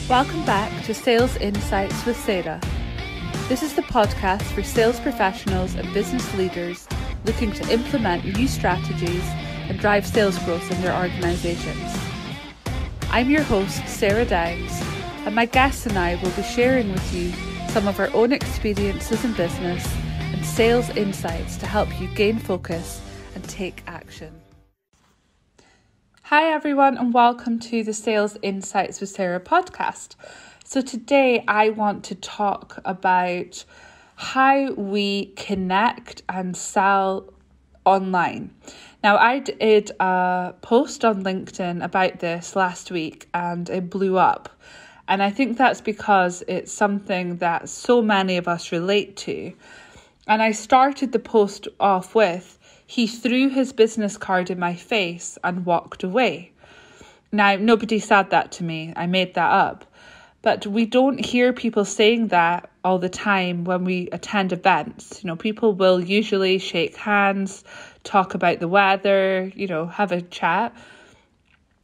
Welcome back to Sales Insights with Sarah. This is the podcast for sales professionals and business leaders looking to implement new strategies and drive sales growth in their organisations. I'm your host, Sarah Downs, and my guests and I will be sharing with you some of our own experiences in business and sales insights to help you gain focus and take action. Hi everyone, and welcome to the Sales Insights with Sarah podcast. So today I want to talk about how we connect and sell online. Now, I did a post on LinkedIn about this last week and it blew up. And I think that's because it's something that so many of us relate to. And I started the post off with, "He threw his business card in my face and walked away." Now, nobody said that to me. I made that up. But we don't hear people saying that all the time when we attend events. People will usually shake hands, talk about the weather, have a chat.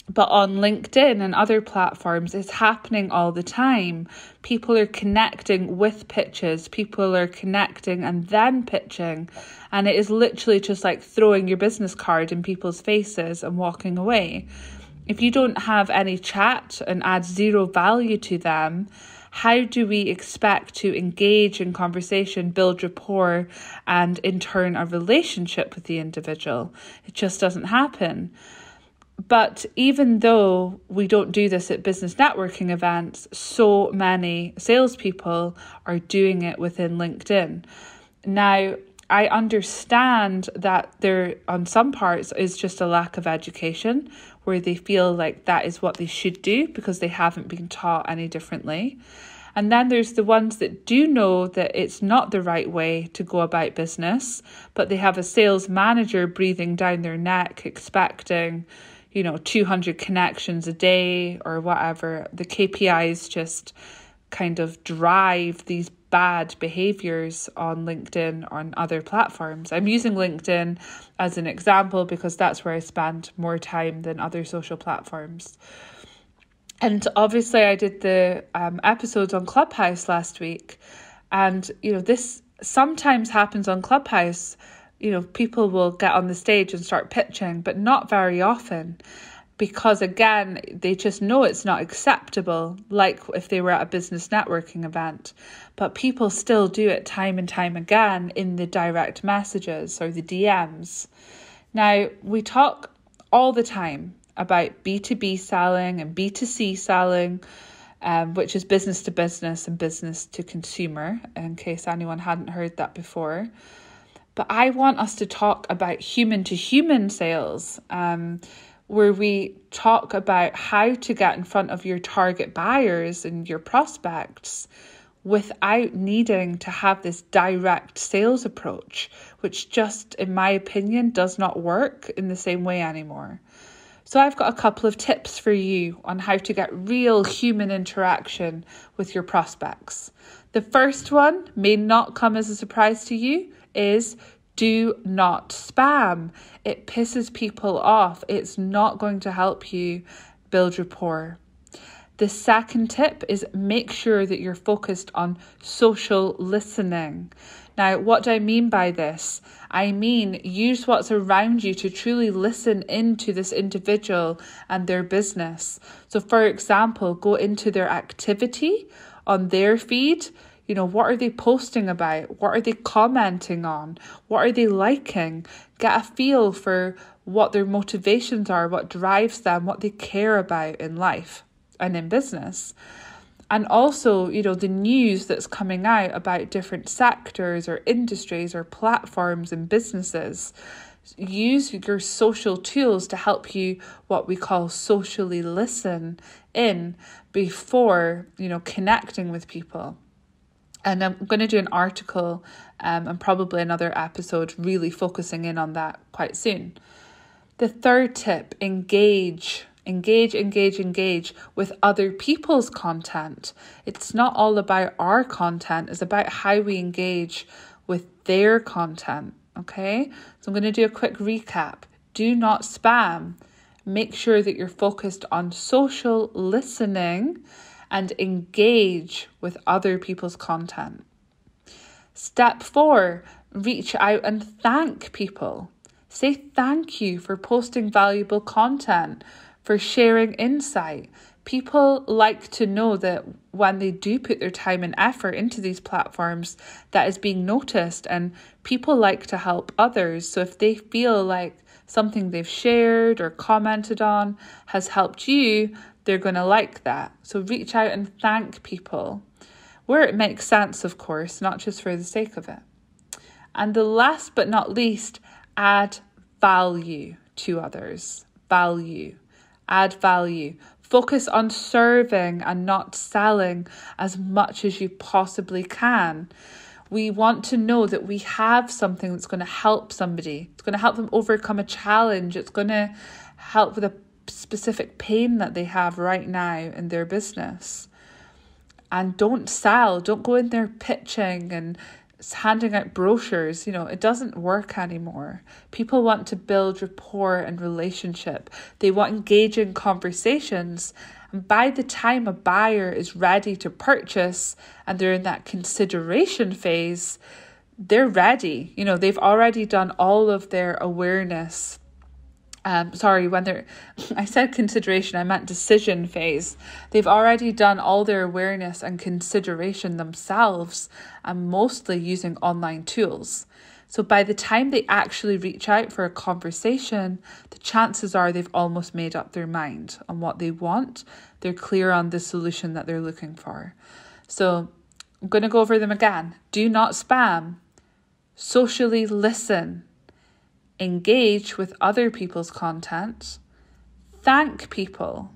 But on LinkedIn and other platforms, it's happening all the time. People are connecting with pitches. People are connecting and then pitching. And it is literally just like throwing your business card in people's faces and walking away. If you don't have any chat and add zero value to them, how do we expect to engage in conversation, build rapport, and in turn a relationship with the individual? It just doesn't happen. But even though we don't do this at business networking events, so many salespeople are doing it within LinkedIn. Now, I understand that there, on some parts, is just a lack of education where they feel like that is what they should do because they haven't been taught any differently. And then there's the ones that do know that it's not the right way to go about business, but they have a sales manager breathing down their neck, expecting 200 connections a day or whatever. The KPIs just kind of drive these bad behaviors on LinkedIn or on other platforms. I'm using LinkedIn as an example because that's where I spend more time than other social platforms. And obviously I did the episodes on Clubhouse last week. And, this sometimes happens on Clubhouse. People will get on the stage and start pitching, but not very often because, again, they just know it's not acceptable, like if they were at a business networking event. But people still do it time and time again in the direct messages or the DMs. Now, we talk all the time about B2B selling and B2C selling, which is business to business and business to consumer, in case anyone hadn't heard that before. But I want us to talk about human-to-human sales, where we talk about how to get in front of your target buyers and your prospects without needing to have this direct sales approach, which just, in my opinion, does not work in the same way anymore. So I've got a couple of tips for you on how to get real human interaction with your prospects. The first one may not come as a surprise to you, is do not spam. It pisses people off. It's not going to help you build rapport. The second tip is make sure that you're focused on social listening. Now, what do I mean by this? I mean, use what's around you to truly listen into this individual and their business. So, for example, go into their activity on their feed. What are they posting about? What are they commenting on? What are they liking? Get a feel for what their motivations are, what drives them, what they care about in life and in business. And also, the news that's coming out about different sectors or industries or platforms and businesses. Use your social tools to help you what we call socially listen in before, connecting with people. And I'm going to do an article and probably another episode really focusing in on that quite soon. The third tip, engage with other people's content. It's not all about our content. It's about how we engage with their content. Okay, so I'm going to do a quick recap. Do not spam. Make sure that you're focused on social listening and engage with other people's content. Step 4, reach out and thank people. Say thank you for posting valuable content, for sharing insight. People like to know that when they do put their time and effort into these platforms, that is being noticed, and people like to help others. So if they feel like something they've shared or commented on has helped you, they're going to like that. So reach out and thank people where it makes sense, of course, not just for the sake of it. And the last but not least, add value to others. Value. Add value. Focus on serving and not selling as much as you possibly can. We want to know that we have something that's going to help somebody. It's going to help them overcome a challenge. It's going to help with a specific pain that they have right now in their business. And don't sell. Don't go in there pitching and handing out brochures. It doesn't work anymore. People want to build rapport and relationship. They want engaging conversations. And by the time a buyer is ready to purchase and they're in that consideration phase, they're ready. They've already done all of their awareness. I said consideration, I meant decision phase. They've already done all their awareness and consideration themselves, and mostly using online tools. So by the time they actually reach out for a conversation, the chances are they've almost made up their mind on what they want. They're clear on the solution that they're looking for. So I'm going to go over them again. Do not spam. Socially listen. Engage with other people's content, thank people,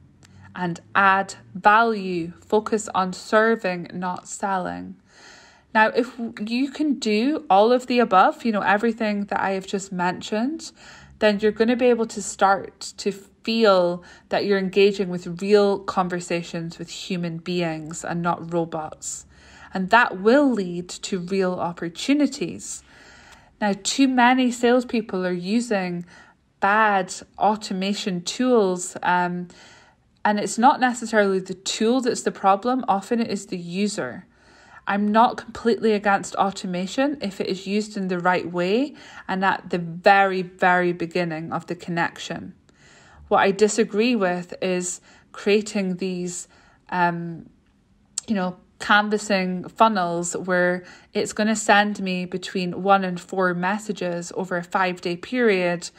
and add value. Focus on serving, not selling. Now, if you can do all of the above, everything that I have just mentioned, then you're going to be able to start to feel that you're engaging with real conversations with human beings and not robots. And that will lead to real opportunities. Now, too many salespeople are using bad automation tools, and it's not necessarily the tool that's the problem. Often it is the user. I'm not completely against automation if it is used in the right way and at the very, very beginning of the connection. What I disagree with is creating these, canvassing funnels where it's going to send me between 1 and 4 messages over a 5-day period,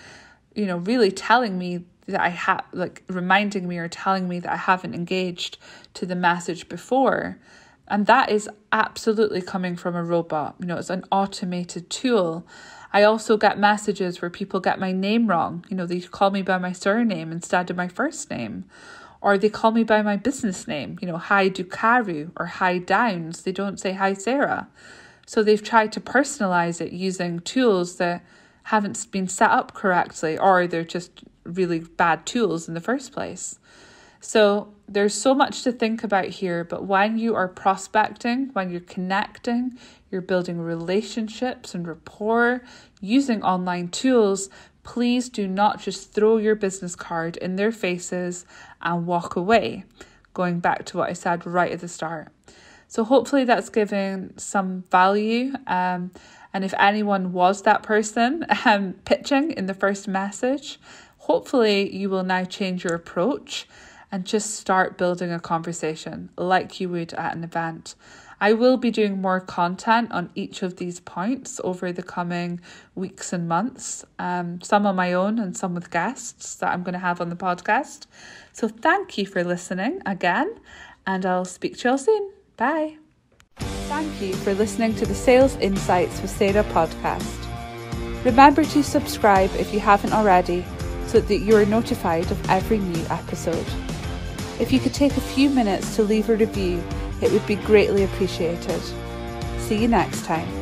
really telling me that I have, reminding me or telling me that I haven't engaged to the message before. And that is absolutely coming from a robot. It's an automated tool. I also get messages where people get my name wrong. They call me by my surname instead of my first name. Or they call me by my business name, Hi Dukaru or Hi Downs. They don't say Hi Sarah. So they've tried to personalize it using tools that haven't been set up correctly, or they're just really bad tools in the first place. So there's so much to think about here, but when you are prospecting, when you're connecting, you're building relationships and rapport using online tools, please do not just throw your business card in their faces and walk away, going back to what I said right at the start. So hopefully that's given some value. And if anyone was that person pitching in the first message, hopefully you will now change your approach and just start building a conversation like you would at an event. I will be doing more content on each of these points over the coming weeks and months, some on my own and some with guests that I'm going to have on the podcast. So thank you for listening again, and I'll speak to you all soon. Bye. Thank you for listening to the Sales Insights with Sarah podcast. Remember to subscribe if you haven't already, so that you are notified of every new episode. If you could take a few minutes to leave a review, it would be greatly appreciated. See you next time.